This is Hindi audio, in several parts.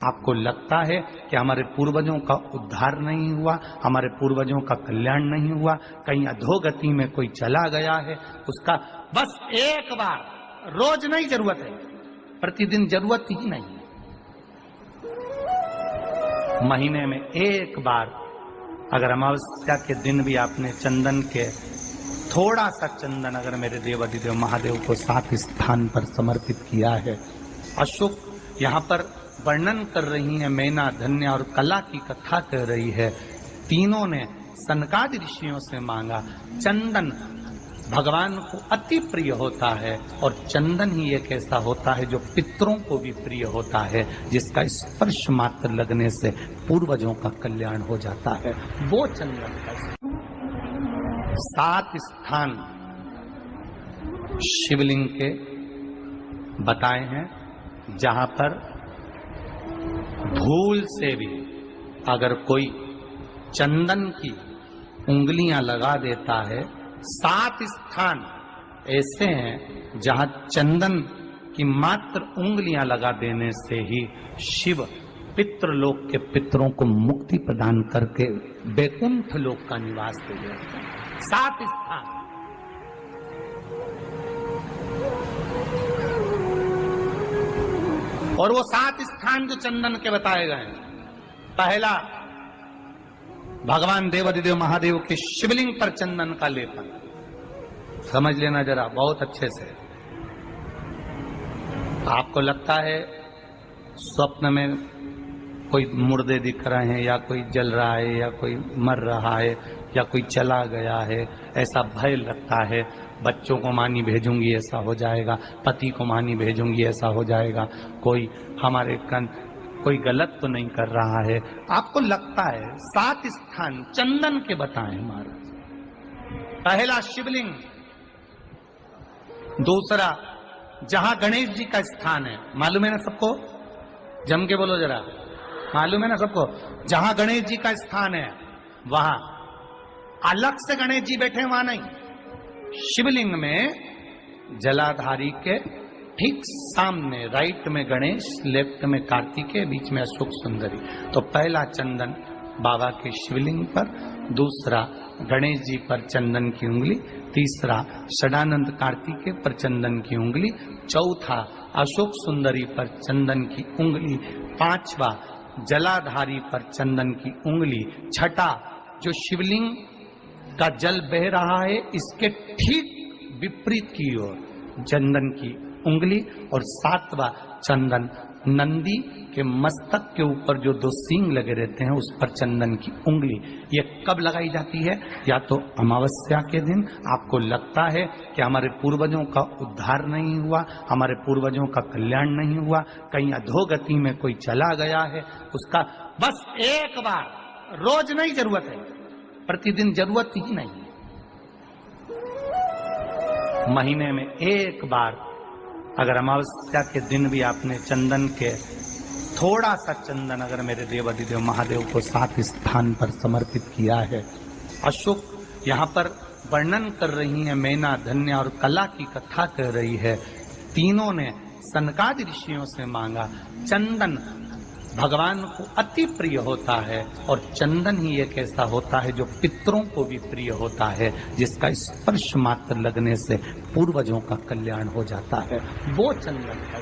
आपको लगता है कि हमारे पूर्वजों का उद्धार नहीं हुआ, हमारे पूर्वजों का कल्याण नहीं हुआ, कहीं अधोगति में कोई चला गया है, उसका बस एक बार, रोज नहीं जरूरत है, प्रतिदिन जरूरत ही नहीं है, महीने में एक बार अगर अमावस्या के दिन भी आपने चंदन के थोड़ा सा चंदन अगर मेरे देवाधिदेव महादेव को 7 स्थान पर समर्पित किया है। अशोक यहाँ पर वर्णन कर रही है, मैना, धन्य और कला की कथा कर रही है। तीनों ने सनकादि ऋषियों से मांगा। चंदन भगवान को अति प्रिय होता है और चंदन ही एक ऐसा होता है जो पितरों को भी प्रिय होता है, जिसका स्पर्श मात्र लगने से पूर्वजों का कल्याण हो जाता है। वो चंदन का 7 स्थान शिवलिंग के बताए हैं, जहां पर भूल से भी अगर कोई चंदन की उंगलियां लगा देता है। 7 स्थान ऐसे हैं जहां चंदन की मात्र उंगलियां लगा देने से ही शिव पितृलोक के पितरों को मुक्ति प्रदान करके वैकुंठ लोक का निवास दे देते हैं। 7 स्थान। और वो 7 स्थान जो चंदन के बताए गए हैं, पहला भगवान देवाधिदेव महादेव के शिवलिंग पर चंदन का लेपन। समझ लेना जरा बहुत अच्छे से। आपको लगता है स्वप्न में कोई मुर्दे दिख रहे हैं, या कोई जल रहा है, या कोई मर रहा है, या कोई चला गया है, ऐसा भय लगता है। बच्चों को मानी भेजूंगी ऐसा हो जाएगा, पति को मानी भेजूंगी ऐसा हो जाएगा, कोई हमारे कोई गलत तो नहीं कर रहा है। आपको लगता है 7 स्थान चंदन के बताएं महाराज। पहला शिवलिंग, दूसरा जहां गणेश जी का स्थान है, मालूम है ना सबको? जम के बोलो जरा, मालूम है ना सबको? जहां गणेश जी का स्थान है वहां अलग से गणेश जी बैठे, वहां नहीं। शिवलिंग में जलाधारी के ठीक सामने राइट में गणेश, लेफ्ट में कार्तिकेय, बीच में अशोक सुंदरी। तो पहला चंदन बाबा के शिवलिंग पर, दूसरा गणेश जी पर चंदन की उंगली, तीसरा षडानंद कार्तिकेय पर चंदन की उंगली, चौथा अशोक सुंदरी पर चंदन की उंगली, पांचवा जलाधारी पर चंदन की उंगली, छठा जो शिवलिंग का जल बह रहा है इसके ठीक विपरीत की ओर चंदन की उंगली, और 7वां चंदन नंदी के मस्तक के ऊपर जो 2 सींग लगे रहते हैं उस पर चंदन की उंगली। ये कब लगाई जाती है? या तो अमावस्या के दिन। आपको लगता है कि हमारे पूर्वजों का उद्धार नहीं हुआ, हमारे पूर्वजों का कल्याण नहीं हुआ, कहीं अधोगति में कोई चला गया है, उसका बस एक बार, रोज नहीं जरूरत है, प्रतिदिन जरूरत ही नहीं है, महीने में एक बार अगर अमावस्या के दिन भी आपने चंदन के थोड़ा सा चंदन अगर मेरे देवाधिदेव महादेव को 7 स्थान पर समर्पित किया है। अशोक यहाँ पर वर्णन कर रही है, मैना, धन्य और कला की कथा कर रही है। तीनों ने सनकादि ऋषियों से मांगा। चंदन भगवान को अति प्रिय होता है और चंदन ही एक ऐसा होता है जो पितरों को भी प्रिय होता है, जिसका स्पर्श मात्र लगने से पूर्वजों का कल्याण हो जाता है। वो चंदन का।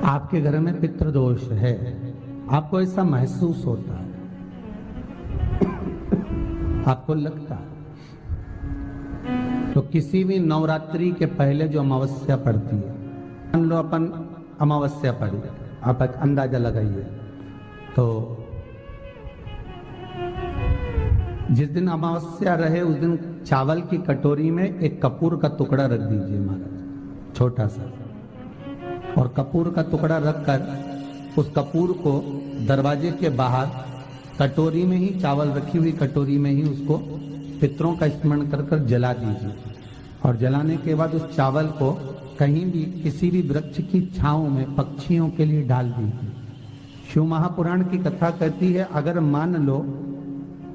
आपके घर में पितृदोष है, आपको ऐसा महसूस होता है, आपको लगता है, तो किसी भी नवरात्रि के पहले जो अमावस्या पड़ती है, मान लो अपन अमावस्या पड़ी, आप अंदाजा लगाइए, तो जिस दिन अमावस्या रहे उस दिन चावल की कटोरी में एक कपूर का टुकड़ा रख दीजिए महाराज, छोटा सा, और कपूर का टुकड़ा रखकर उस कपूर को दरवाजे के बाहर कटोरी में ही, चावल रखी हुई कटोरी में ही उसको पितरों का स्मरण कर कर जला दीजिए। और जलाने के बाद उस चावल को कहीं भी किसी भी वृक्ष की छांव में पक्षियों के लिए डाल दीजिए। शिव महापुराण की कथा कहती है, अगर मान लो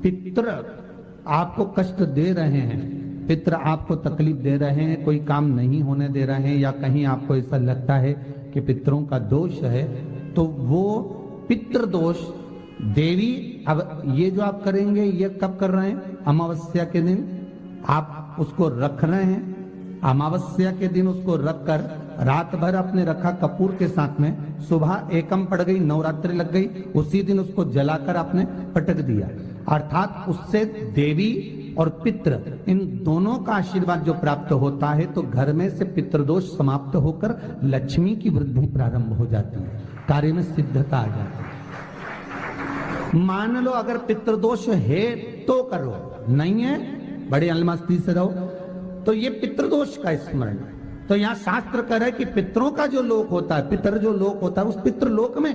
पितृ आपको कष्ट दे रहे हैं, पितृ आपको तकलीफ दे रहे हैं, कोई काम नहीं होने दे रहे हैं, या कहीं आपको ऐसा लगता है कि पितरों का दोष है, तो वो पितृदोष देवी। अब ये जो आप करेंगे ये कब कर रहे हैं? अमावस्या के दिन आप उसको रख रहे हैं। अमावस्या के दिन उसको रखकर रात भर आपने रखा कपूर के साथ में, सुबह एकम पड़ गई, नवरात्रि लग गई, उसी दिन उसको जलाकर आपने पटक दिया। अर्थात उससे देवी और पितृ इन दोनों का आशीर्वाद जो प्राप्त होता है, तो घर में से पितृदोष समाप्त होकर लक्ष्मी की वृद्धि प्रारंभ हो जाती है, कार्य में सिद्धता आ जाती है। मान लो अगर पितृदोष है तो करो, नहीं है बड़े अलमस्ती से रहो, तो ये पितृदोष का स्मरण। तो यहाँ शास्त्र कह रहा है कि पितरों का जो लोक होता है, पितर जो लोक होता है, उस पितृलोक में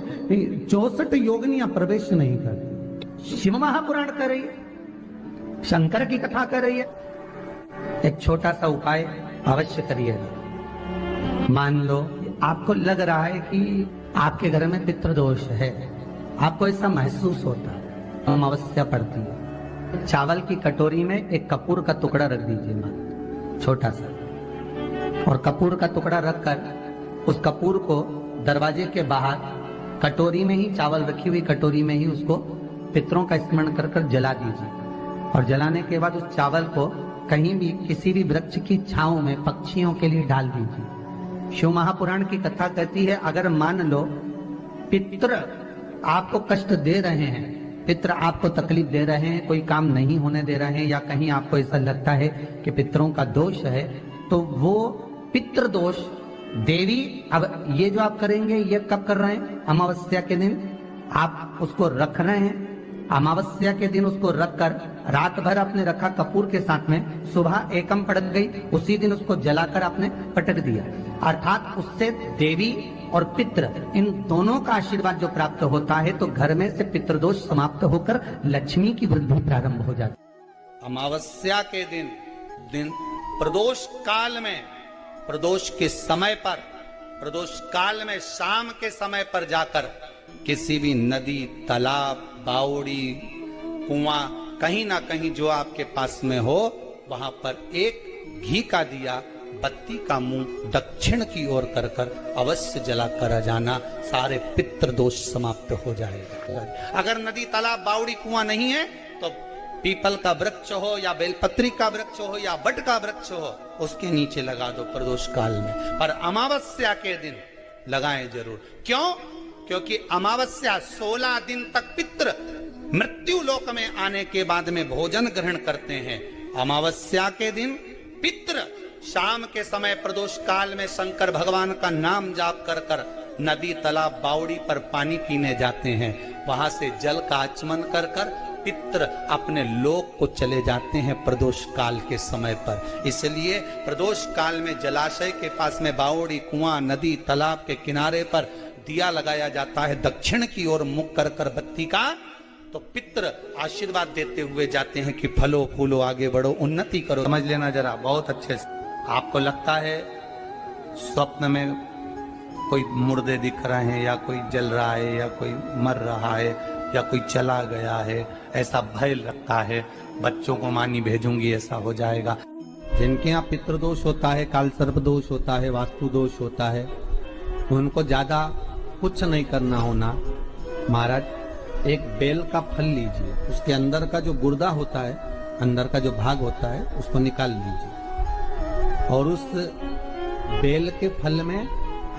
64 योगिनियां प्रवेश नहीं करती। शिव महापुराण कर रही है, शंकर की कथा कर रही है। एक छोटा सा उपाय अवश्य करिएगा। मान लो आपको लग रहा है कि आपके घर में पितृदोष है, आपको ऐसा महसूस होता है, अमावस्या पड़ती है, चावल की कटोरी में एक कपूर का टुकड़ा रख दीजिए, मां छोटा सा, और कपूर का टुकड़ा रखकर उस कपूर को दरवाजे के बाहर कटोरी में ही, चावल रखी हुई कटोरी में ही उसको पितरों का स्मरण कर कर जला दीजिए। और जलाने के बाद उस चावल को कहीं भी किसी भी वृक्ष की छांव में पक्षियों के लिए डाल दीजिए। शिव महापुराण की कथा कहती है, अगर मान लो पितृ आपको कष्ट दे रहे हैं, पितृ आपको तकलीफ दे रहे हैं, कोई काम नहीं होने दे रहे हैं, या कहीं आपको ऐसा लगता है कि पितरों का दोष है, तो वो पितृदोष देवी। अब ये जो आप करेंगे ये कब कर रहे हैं? अमावस्या के दिन आप उसको रख रहे हैं। अमावस्या के दिन उसको रखकर रात भर आपने रखा कपूर के साथ में, सुबह एकम पड़ गई, उसी दिन उसको जलाकर आपने पटक दिया। अर्थात उससे देवी और पितृ इन दोनों का आशीर्वाद जो प्राप्त होता है, तो घर में से पितृदोष समाप्त होकर लक्ष्मी की वृद्धि प्रारंभ हो जाती है। अमावस्या के दिन प्रदोष काल में, प्रदोष के समय पर, प्रदोष काल में शाम के समय पर जाकर किसी भी नदी, तालाब, बावड़ी, कुआं, कहीं ना कहीं जो आपके पास में हो, वहां पर एक घी का दिया, बत्ती का मुंह दक्षिण की ओर कर कर अवश्य जला कर जाना, सारे पितृदोष समाप्त हो जाएगा। अगर नदी, तालाब, बावड़ी, कुआं नहीं है तो पीपल का वृक्ष हो या बेलपत्री का वृक्ष हो या बट का वृक्ष हो, उसके नीचे लगा दो प्रदोष काल में। पर अमावस्या के दिन लगाएं जरूर। क्यों? क्योंकि अमावस्या 16 दिन तक पितृ मृत्यु लोक में आने के बाद में भोजन ग्रहण करते हैं। अमावस्या के दिन पितृ शाम के समय प्रदोष काल में शंकर भगवान का नाम जाप कर कर नदी, तालाब, बावड़ी पर पानी पीने जाते हैं। वहां से जल का आचमन कर कर पितृ अपने लोक को चले जाते हैं प्रदोष काल के समय पर। इसलिए प्रदोष काल में जलाशय के पास में बावड़ी, कुआं, नदी, तालाब के किनारे पर दिया लगाया जाता है दक्षिण की ओर मुख कर कर बत्ती का, तो पितृ आशीर्वाद देते हुए जाते हैं कि फलो फूलो, आगे बढ़ो, उन्नति करो। समझ लेना जरा बहुत अच्छे से। आपको लगता है स्वप्न में कोई मुर्दे दिख रहे हैं, या कोई जल रहा है, या कोई मर रहा है, या कोई चला गया है, ऐसा भय लगता है, बच्चों को मानी भेजूंगी ऐसा हो जाएगा। जिनके यहाँ पितृदोष होता है, काल सर्प दोष होता है, वास्तु दोष होता है, उनको ज्यादा कुछ नहीं करना होना। महाराज एक बेल का फल लीजिए, उसके अंदर का जो गुर्दा होता है, अंदर का जो भाग होता है, उसको निकाल लीजिए, और उस बेल के फल में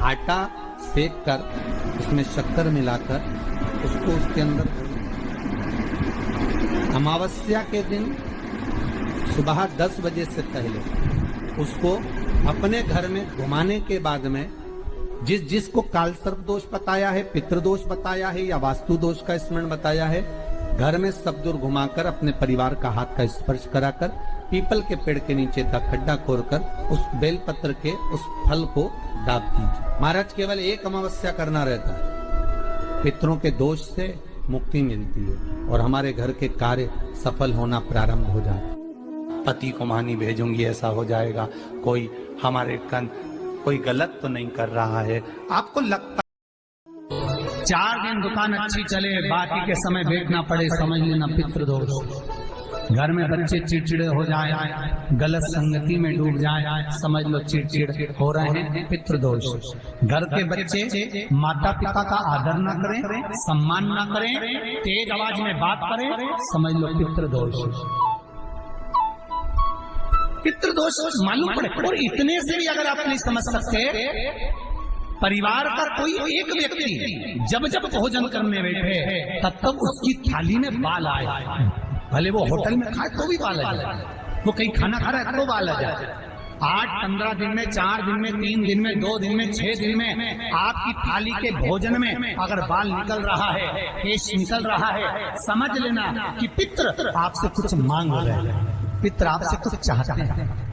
आटा सेक कर उसमें शक्कर मिलाकर उसको उसके अंदर, अमावस्या के दिन सुबह 10 बजे से पहले उसको अपने घर में घुमाने के बाद में, जिसको काल सर्प दोष बताया है, पितृदोष बताया है, या वास्तु दोष का स्मरण बताया है, घर में सब दूर घुमाकर अपने परिवार का हाथ का स्पर्श कराकर पीपल के पेड़ के नीचे का खड्डा खोदकर उस बेलपत्र के उस फल को दाब दीजिए। महाराज केवल एक अमावस्या करना रहता है, पितरों के दोष से मुक्ति मिलती है और हमारे घर के कार्य सफल होना प्रारंभ हो जाता है। पति को मानी भेजूंगी ऐसा हो जाएगा। कोई हमारे कोई गलत तो नहीं कर रहा है, आपको लगता 4 दिन दुकान अच्छी चले, बाकी के समय बेचना पड़े, समझ लेना पितृदोष। घर में बच्चे चिड़चिड़े हो जाए, गलत संगति में डूब जाए, समझ लो चिड़चिड़ हो रहे हैं, पितृदोष। घर के बच्चे माता पिता का आदर ना करें, सम्मान ना करें, तेज आवाज में बात करें, समझ लो पितृदोष। पितृदोष मालूम पड़े। और इतने से भी अगर आप नहीं समझ सकते, परिवार का कोई एक व्यक्ति जब जब भोजन करने बैठे तब तब उसकी थाली में बाल आए, भले वो होटल में खाए तो भी बाल आ जाए, वो कहीं खाना खा रहा है तो बाल आ जाए। 8-15 दिन में, 4 दिन में, 3 दिन में, 2 दिन में, 6 दिन में आपकी थाली के भोजन में अगर बाल निकल रहा है, केश निकल रहा है, समझ लेना कि पितृ आपसे कुछ मांग रहे हैं, पितृ आपसे कुछ चाहते हैं।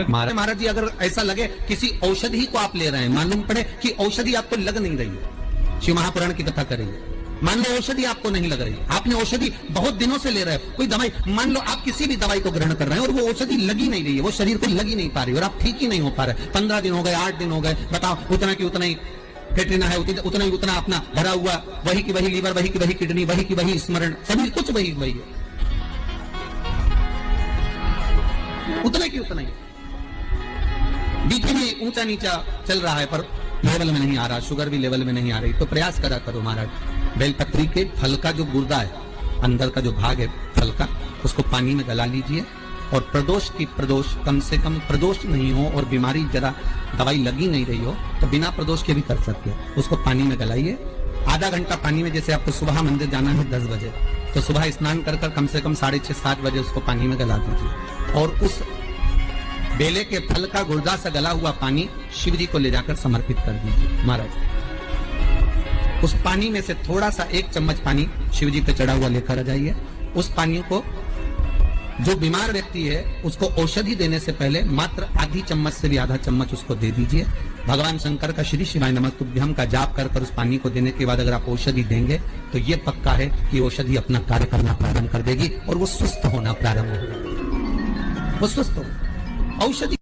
महाराज जी, अगर ऐसा लगे किसी औषधि को आप ले रहे हैं, मालूम पड़े कि औषधि आपको लग नहीं रही है, शिव महापुराण की कथा करेंगे, मान लो औषधि आपको नहीं लग रही, आपने औषधि बहुत दिनों से ले रहे हैं, कोई दवाई, मान लो आप किसी भी दवाई को ग्रहण कर रहे हैं और वो औषधि लगी नहीं रही है, वो शरीर को लगी नहीं पा रही और आप ठीक ही नहीं हो पा रहे, 15 दिन हो गए, 8 दिन हो गए, बताओ उतना की उतना ही फेटरिना है, उतना ही उतना अपना भरा हुआ, वही की वही लीवर, वही की वही किडनी, वही की वही स्मरण, सभी कुछ वही वही है, उतना की उतना ही, बीपी भी ऊंचा नीचा चल रहा है पर लेवल में नहीं आ रहा, शुगर भी लेवल में नहीं आ रही, तो प्रयास करा करो महाराज, बेलपत्री के फल का जो गुर्दा है, अंदर का जो भाग है फल का, उसको पानी में गला लीजिए और प्रदोष कम से कम प्रदोष नहीं हो और बीमारी जरा दवाई लगी नहीं रही हो तो बिना प्रदोष के भी कर सकते हो, उसको पानी में गलाइए, आधा घंटा पानी में, जैसे आपको सुबह मंदिर जाना है 10 बजे, तो सुबह स्नान कर कम से कम 6:30-7 बजे उसको पानी में गला दीजिए और उस बेले के फल का गुर्दा से गला हुआ पानी शिव जी को ले जाकर समर्पित कर दीजिए महाराज। उस पानी में से थोड़ा सा 1 चम्मच पानी शिव जी पे चढ़ा हुआ लेकर आ जाइए, उस पानी को जो बीमार व्यक्ति है उसको औषधि देने से पहले मात्र आधी चम्मच से भी आधा चम्मच उसको दे दीजिए। भगवान शंकर का श्री शिवाय नमस्तुभ्यम का जाप कर उस पानी को देने के बाद अगर आप औषधि देंगे तो ये पक्का है कि औषधि अपना कार्य करना प्रारंभ कर देगी और वो सुस्त होना प्रारंभ होगा, वो सुस्त हो औषधि।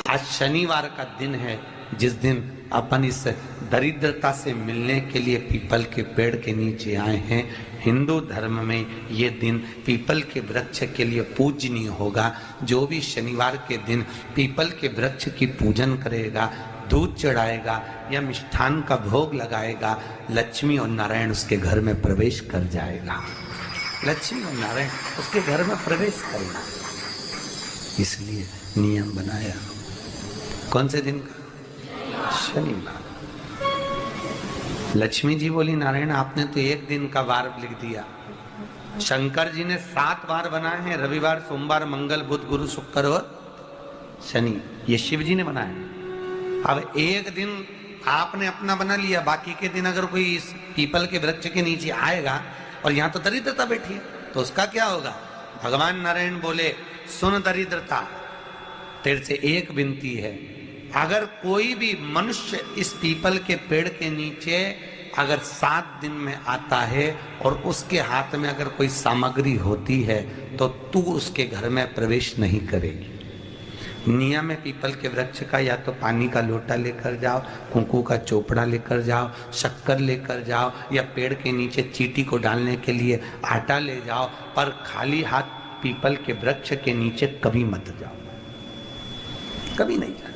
आज शनिवार का दिन है जिस दिन अपन इस दरिद्रता से मिलने के लिए पीपल के पेड़ के नीचे आए हैं। हिंदू धर्म में ये दिन पीपल के वृक्ष के लिए पूजनीय होगा। जो भी शनिवार के दिन पीपल के वृक्ष की पूजन करेगा, दूध चढ़ाएगा या मिष्ठान का भोग लगाएगा, लक्ष्मी और नारायण उसके घर में प्रवेश कर जाएगा। लक्ष्मी और नारायण उसके घर में प्रवेश करेगा, इसलिए नियम बनाया। कौन से दिन का? शनिवार। लक्ष्मी जी बोली नारायण आपने तो 1 दिन का वार लिख दिया, शंकर जी ने 7 वार बनाए हैं, रविवार, सोमवार, मंगल, बुध, गुरु, शुक्र और शनि, ये शिव जी ने बनाया। अब 1 दिन आपने अपना बना लिया, बाकी के दिन अगर कोई इस पीपल के वृक्ष के नीचे आएगा और यहाँ तो दरिद्रता बैठी है तो उसका क्या होगा? भगवान नारायण बोले सुन दरिद्रता, तेरे से एक विनती है, अगर कोई भी मनुष्य इस पीपल के पेड़ के नीचे अगर 7 दिन में आता है और उसके हाथ में अगर कोई सामग्री होती है तो तू उसके घर में प्रवेश नहीं करेगी। नियम है पीपल के वृक्ष का, या तो पानी का लोटा लेकर जाओ, कुंकू का चोपड़ा लेकर जाओ, शक्कर लेकर जाओ, या पेड़ के नीचे चींटी को डालने के लिए आटा ले जाओ, पर खाली हाथ पीपल के वृक्ष के नीचे कभी मत जाओ, कभी नहीं जाओ।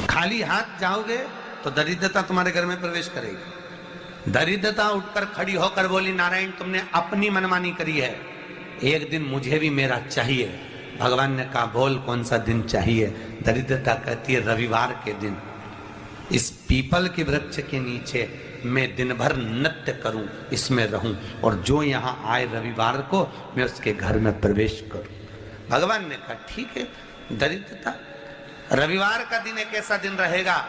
खाली हाथ जाओगे तो दरिद्रता तुम्हारे घर में प्रवेश करेगी। दरिद्रता उठकर खड़ी होकर बोली नारायण तुमने अपनी मनमानी करी है, एक दिन मुझे भी मेरा चाहिए। भगवान ने कहा बोल कौन सा दिन चाहिए? दरिद्रता कहती है रविवार के दिन इस पीपल के वृक्ष के नीचे मैं दिन भर नृत्य करूं, इसमें रहूं, और जो यहाँ आए रविवार को मैं उसके घर में प्रवेश करूं। भगवान ने कहा ठीक है। दरिद्रता रविवार का दिन एक ऐसा दिन रहेगा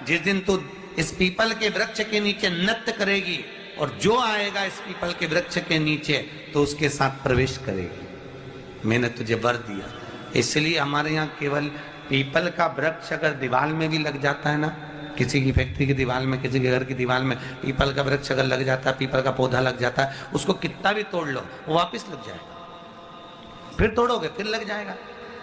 जिस दिन तू इस पीपल के वृक्ष के नीचे नृत्य करेगी और जो आएगा इस पीपल के वृक्ष के नीचे तो उसके साथ प्रवेश करेगी। मैंने तुझे वर दिया। इसलिए हमारे यहाँ केवल पीपल का वृक्ष अगर दीवार में भी लग जाता है ना, किसी की फैक्ट्री की दीवार में, किसी के घर की दीवार में पीपल का वृक्ष अगर लग जाता है, पीपल का पौधा लग जाता है, उसको कितना भी तोड़ लो वो वापिस लग जाएगा, फिर तोड़ोगे फिर लग जाएगा।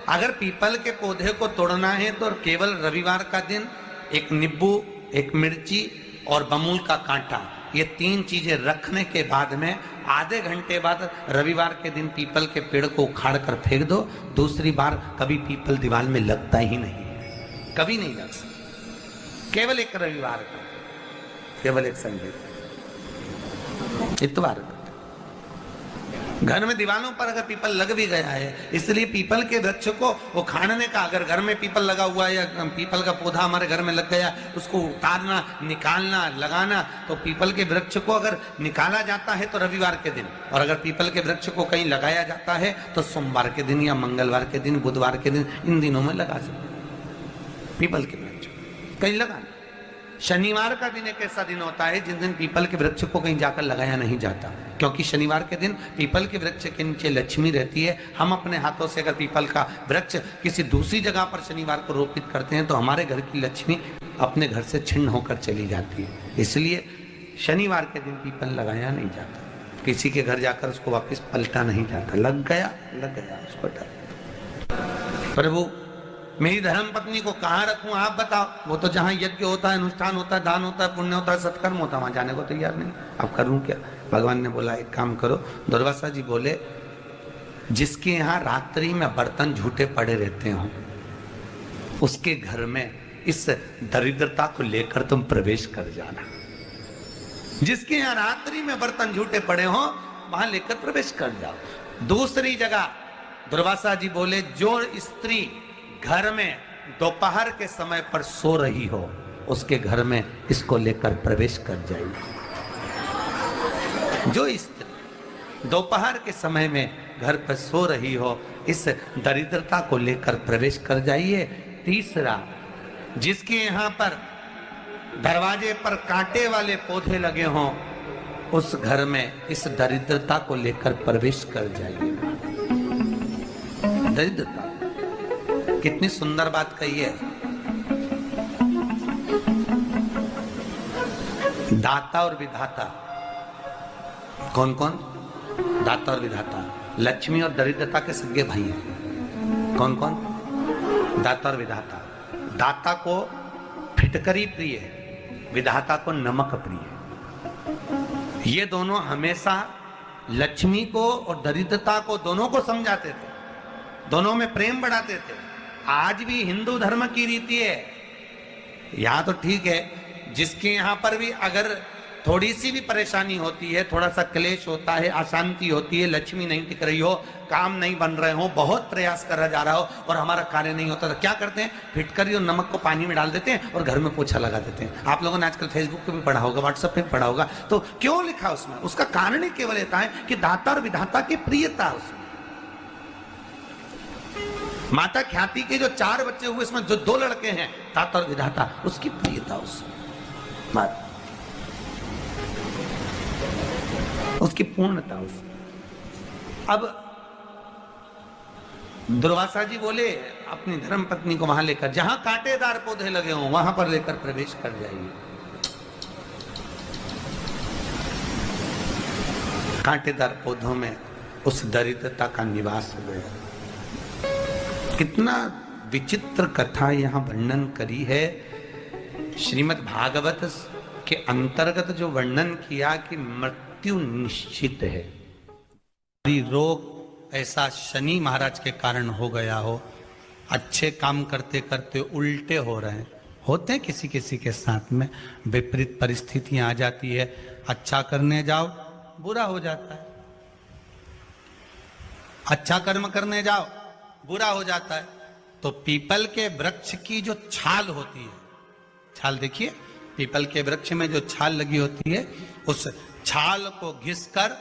अगर पीपल के पौधे को तोड़ना है तो केवल रविवार का दिन एक नींबू, एक मिर्ची और बमूल का कांटा, ये 3 चीजें रखने के बाद में आधे घंटे बाद रविवार के दिन पीपल के पेड़ को उखाड़ कर फेंक दो, दूसरी बार कभी पीपल दीवार में लगता ही नहीं, कभी नहीं लग सकता। केवल एक रविवार का, केवल एक संडे, इतवार का। घर में दीवारों पर अगर पीपल लग भी गया है, इसलिए पीपल के वृक्ष को उखाड़ने का, अगर घर में पीपल लगा हुआ है या पीपल का पौधा हमारे घर में लग गया, उसको उतारना, निकालना, लगाना, तो पीपल के वृक्ष को अगर निकाला जाता है तो रविवार के दिन, और अगर पीपल के वृक्ष को कहीं लगाया जाता है तो सोमवार के दिन या मंगलवार के दिन, बुधवार के दिन, इन दिनों में लगा सकते पीपल के वृक्ष कहीं लगाना। शनिवार का दिन एक ऐसा दिन होता है जिस दिन पीपल के वृक्ष को कहीं जाकर लगाया नहीं जाता, क्योंकि शनिवार के दिन पीपल के वृक्ष के नीचे लक्ष्मी रहती है। हम अपने हाथों से अगर पीपल का वृक्ष किसी दूसरी जगह पर शनिवार को रोपित करते हैं तो हमारे घर की लक्ष्मी अपने घर से छिन्न होकर चली जाती है। इसलिए शनिवार के दिन पीपल लगाया नहीं जाता, किसी के घर जाकर उसको वापस पलटा नहीं जाता। लग गया उसको डर। प्रभु मेरी धर्म पत्नी को कहाँ रखूं आप बताओ? वो तो जहां यज्ञ होता है, अनुष्ठान होता है, दान होता है, पुण्य होता है, सत्कर्म होता है, वहां जाने को तैयार नहीं। अब करूं क्या? भगवान ने बोला एक काम करो। दुर्वासा जी बोले जिसके यहाँ रात्रि में बर्तन झूठे पड़े रहते हो उसके घर में इस दरिद्रता को लेकर तुम प्रवेश कर जाना। जिसके यहाँ रात्रि में बर्तन झूठे पड़े हो वहां लेकर प्रवेश कर जाओ। दूसरी जगह दुर्वासा जी बोले जो स्त्री घर में दोपहर के समय पर सो रही हो उसके घर में इसको लेकर प्रवेश कर जाइए। जो स्त्री दोपहर के समय में घर पर सो रही हो इस दरिद्रता को लेकर प्रवेश कर जाइए। तीसरा, जिसके यहाँ पर दरवाजे पर कांटे वाले पौधे लगे हों उस घर में इस दरिद्रता को लेकर प्रवेश कर जाइए। दरिद्रता, कितनी सुंदर बात कही है। दाता और विधाता, कौन कौन? दाता और विधाता। लक्ष्मी और दरिद्रता के सगे भाई हैं। कौन कौन? दाता और विधाता। दाता को फिटकरी प्रिय है, विधाता को नमक प्रिय है। ये दोनों हमेशा लक्ष्मी को और दरिद्रता को दोनों को समझाते थे, दोनों में प्रेम बढ़ाते थे। आज भी हिंदू धर्म की रीति है। यहाँ तो ठीक है, जिसके यहाँ पर भी अगर थोड़ी सी भी परेशानी होती है, थोड़ा सा क्लेश होता है, अशांति होती है, लक्ष्मी नहीं टिक रही हो, काम नहीं बन रहे हो, बहुत प्रयास करा जा रहा हो और हमारा कार्य नहीं होता, तो क्या करते हैं? फिटकरी और नमक को पानी में डाल देते हैं और घर में पोछा लगा देते हैं। आप लोगों ने आजकल फेसबुक पे भी पढ़ा होगा, व्हाट्सएप पे भी पढ़ा होगा। तो क्यों लिखा उसमें? उसका कारण ही केवल रहता है कि दाता और विधाता की प्रियता उसमें। माता ख्याति के जो 4 बच्चे हुए इसमें जो 2 लड़के हैं, दाता और विधाता, उसकी प्रियता उसमें, उसकी पूर्णता उसमें। अब दुर्वासा जी बोले अपनी धर्म पत्नी को वहां लेकर, जहां कांटेदार पौधे लगे हों वहां पर लेकर प्रवेश कर जाइए। कांटेदार पौधों में उस दरिद्रता का निवास हो गया। कितना विचित्र कथा यहाँ वर्णन करी है। श्रीमद् भागवत के अंतर्गत जो वर्णन किया कि मृत्यु निश्चित है। रोग ऐसा शनि महाराज के कारण हो गया हो, अच्छे काम करते करते उल्टे हो रहे हैं, होते हैं किसी किसी के साथ में, विपरीत परिस्थितियां आ जाती है। अच्छा करने जाओ बुरा हो जाता है, अच्छा कर्म करने जाओ बुरा हो जाता है। तो पीपल के वृक्ष की जो छाल होती है, छाल देखिए, पीपल के वृक्ष में जो छाल लगी होती है, उस छाल को घिसकर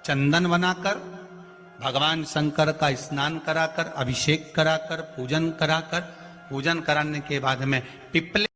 चंदन बनाकर भगवान शंकर का स्नान कराकर, अभिषेक कराकर, पूजन कराकर, पूजन कराने के बाद में पिपले